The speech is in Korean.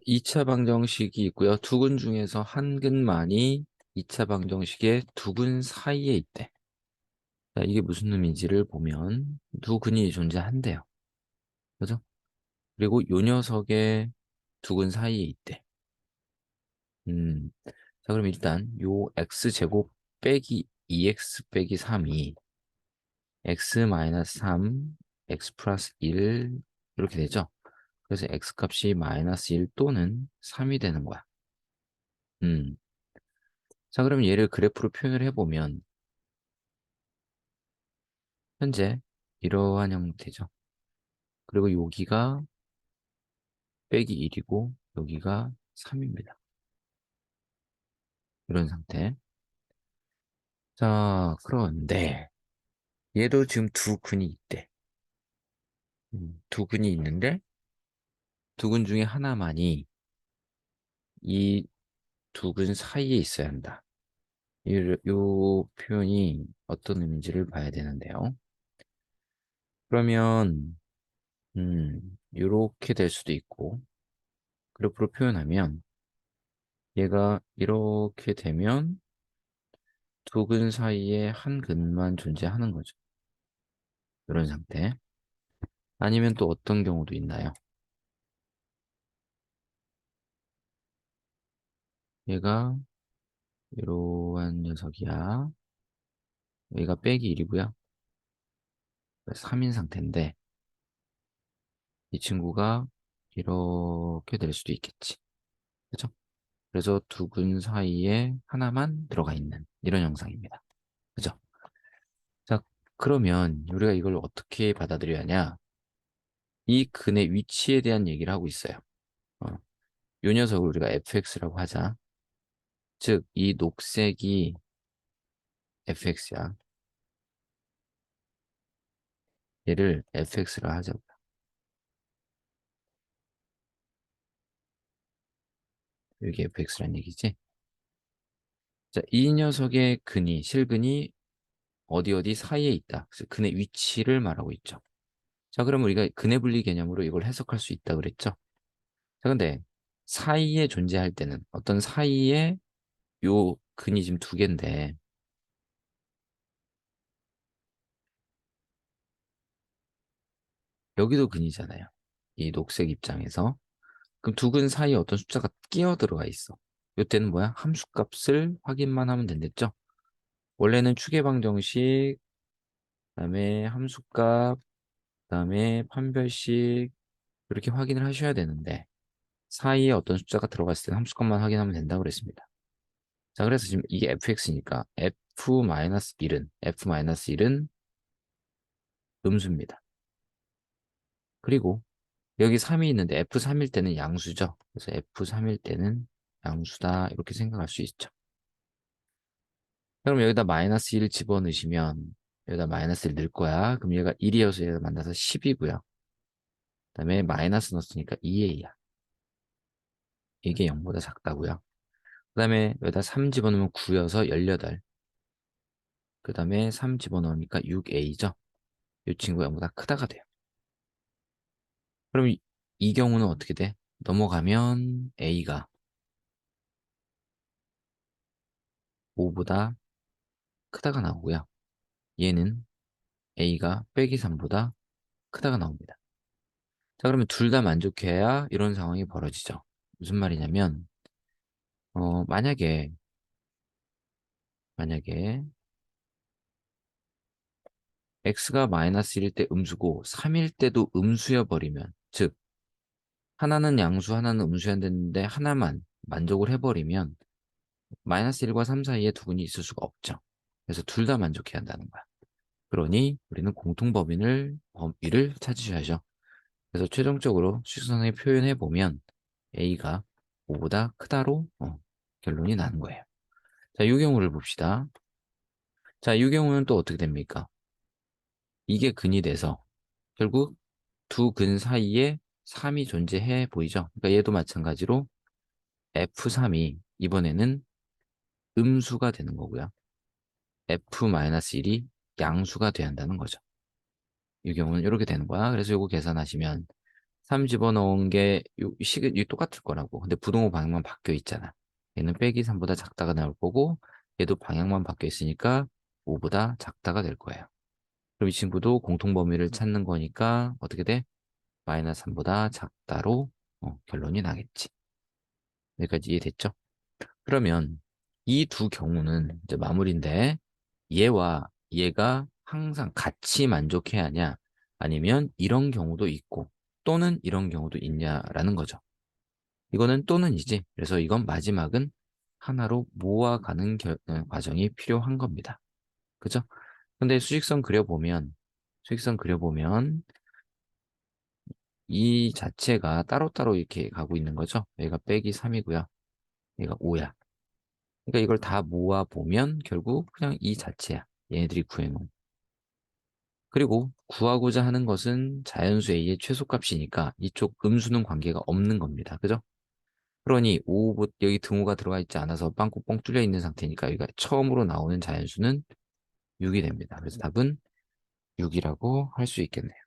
2차 방정식이 있고요. 두 근 중에서 한 근만이 2차 방정식의 두 근 사이에 있대. 자, 이게 무슨 의미인지를 보면 두 근이 존재한대요. 그죠? 그리고 요 녀석의 두 근 사이에 있대. 자, 그럼 일단 요 x제곱 빼기 2x 빼기 3이 x 마이너스 3, x 플러스 1 이렇게 되죠? 그래서 x 값이 마이너스 1 또는 3이 되는 거야. 음. 자, 그럼 얘를 그래프로 표현을 해보면 현재 이러한 형태죠. 그리고 여기가 빼기 1이고 여기가 3입니다. 이런 상태. 자, 그런데 얘도 지금 두 근이 있대. 두 근이 있는데 두 근 중에 하나만이 이 두 근 사이에 있어야 한다. 요 표현이 어떤 의미인지를 봐야 되는데요. 그러면 이렇게 될 수도 있고 그래프로 표현하면 얘가 이렇게 되면 두 근 사이에 한 근만 존재하는 거죠. 이런 상태. 아니면 또 어떤 경우도 있나요? 얘가 이러한 녀석이야. 여기가 빼기 1이고요. 3인 상태인데 이 친구가 이렇게 될 수도 있겠지. 그죠? 그래서 두 근 사이에 하나만 들어가 있는 이런 형상입니다. 그죠? 자, 그러면 우리가 이걸 어떻게 받아들여야 하냐? 이 근의 위치에 대한 얘기를 하고 있어요. 어, 요 녀석을 우리가 fx라고 하자. 즉, 이 녹색이 fx야. 얘를 fx라 하자고요. 여기 fx란 얘기지. 자, 이 녀석의 근이, 실근이 어디 어디 사이에 있다. 그래서 근의 위치를 말하고 있죠. 자, 그럼 우리가 근의 분리 개념으로 이걸 해석할 수 있다 그랬죠. 자, 근데 사이에 존재할 때는 어떤 사이에 요 근이 지금 두 개인데 여기도 근이잖아요. 이 녹색 입장에서. 그럼 두 근 사이에 어떤 숫자가 끼어 들어가 있어. 요때는 뭐야? 함수값을 확인만 하면 된댔죠. 원래는 추계방정식, 그다음에 함수값, 그다음에 판별식 이렇게 확인을 하셔야 되는데 사이에 어떤 숫자가 들어갔을 때는 함수값만 확인하면 된다고 그랬습니다. 자, 그래서 지금 이게 fx니까 f-1은 음수입니다. 그리고 여기 3이 있는데 f3일 때는 양수죠. 그래서 f3일 때는 양수다 이렇게 생각할 수 있죠. 그럼 여기다 마이너스 1 집어넣으시면 여기다 마이너스 1 넣을 거야. 그럼 얘가 1이어서 얘가 만나서 10이고요. 그다음에 마이너스 넣었으니까 2a야. 이게 0보다 작다고요. 그다음에 여기다 3 집어넣으면 9여서 18. 그다음에 3 집어넣으니까 6a죠. 이 친구가 0보다 크다가 돼요. 그럼 이 경우는 어떻게 돼? 넘어가면 a가 5보다 크다가 나오고요. 얘는 a가 빼기 3보다 크다가 나옵니다. 자, 그러면 둘 다 만족해야 이런 상황이 벌어지죠. 무슨 말이냐면 만약에 x가 마이너스 1일 때 음수고 3일 때도 음수여 버리면 즉 하나는 양수 하나는 음수여야 되는데 하나만 만족을 해버리면 마이너스 1과 3 사이에 두 근이 있을 수가 없죠. 그래서 둘 다 만족해야 한다는 거야. 그러니 우리는 범위를 찾으셔야죠. 그래서 최종적으로 수식선상에 표현해 보면 a가 5보다 크다로 결론이 나는 거예요. 자, 이 경우를 봅시다. 자, 이 경우는 또 어떻게 됩니까? 이게 근이 돼서 결국 두 근 사이에 3이 존재해 보이죠? 그러니까 얘도 마찬가지로 F3이 이번에는 음수가 되는 거고요. F-1이 양수가 돼야 한다는 거죠. 이 경우는 이렇게 되는 거야. 그래서 이거 계산하시면 3 집어넣은 게 이 똑같을 거라고. 근데 부등호 방향만 바뀌어 있잖아. 얘는 빼기 3보다 작다가 나올 거고 얘도 방향만 바뀌어 있으니까 5보다 작다가 될 거예요. 그럼 이 친구도 공통범위를 찾는 거니까 어떻게 돼? 마이너스 3보다 작다로 결론이 나겠지. 여기까지 이해됐죠? 그러면 이 두 경우는 이제 마무리인데 얘와 얘가 항상 같이 만족해야 하냐 아니면 이런 경우도 있고 또는 이런 경우도 있냐라는 거죠. 이거는 또는이지. 그래서 이건 마지막은 하나로 모아가는 과정이 필요한 겁니다. 그죠? 근데 수직선 그려보면 이 자체가 따로따로 이렇게 가고 있는 거죠. 얘가 빼기 3이고요. 얘가 5야. 그러니까 이걸 다 모아보면 결국 그냥 이 자체야. 얘네들이 구해놓은. 그리고 구하고자 하는 것은 자연수 A의 최소값이니까 이쪽 음수는 관계가 없는 겁니다. 그죠? 그러니 5, 여기 등호가 들어가 있지 않아서 빵꾸 뻥 뚫려 있는 상태니까 여기가 처음으로 나오는 자연수는 6이 됩니다. 그래서 답은 6이라고 할 수 있겠네요.